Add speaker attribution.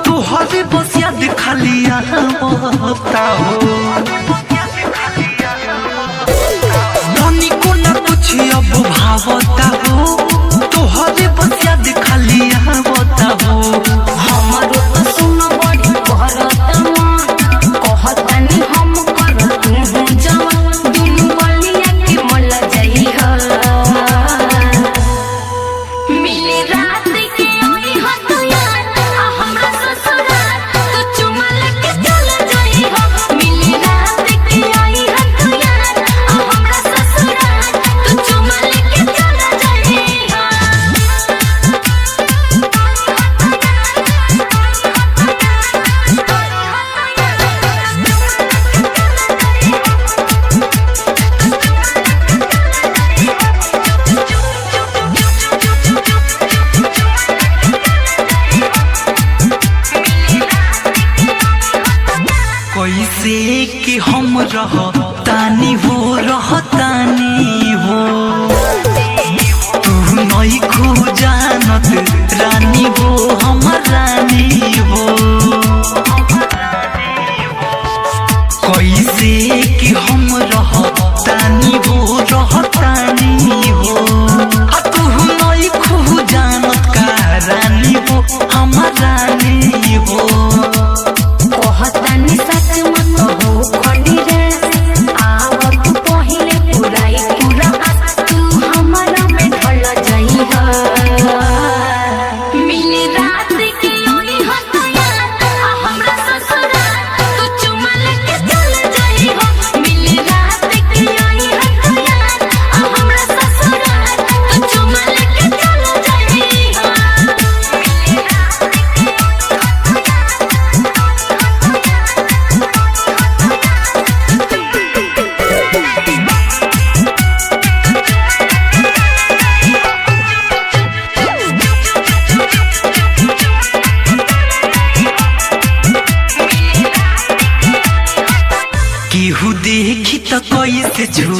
Speaker 1: तुहरे बस याद खाली आवता हो को न कुछ अब भावता हो तुहरे बस याद खाली आवता हो
Speaker 2: हमारो तो सुन बड़ी करतमा कहतनी हम कर तू जवान दिन बलिया के मल जाई ह मिली रात के ओई ह तू यार आ हमरा ससुराल तू चुमा लेके चल जाई ह मिली रात के ओई ह तू यार आ हमरा ससुराल तू चुमा लेके चल जाई ह
Speaker 1: कैसे कि हम रहतानी हो तू नई खो जानत रानी हो हमर रानी हो कैसे कि हम रहतानी हो आ तू नई खो जानत का रानी हो हमर रानी हो
Speaker 2: कहतनी सच मत हो खड़ी रे आवत पहिले पुराई पूरा तू हमरा में ढल जाई ह मिली रात के ओई ह तू यार आ हमरा ससुराल तू चुमा लेके चल जाई ह मिली रात के ओई ह तू यार आ हमरा ससुराल तू चुमा लेके चल जाई ह मिली रात
Speaker 1: केहू देखी त कैसे झूठ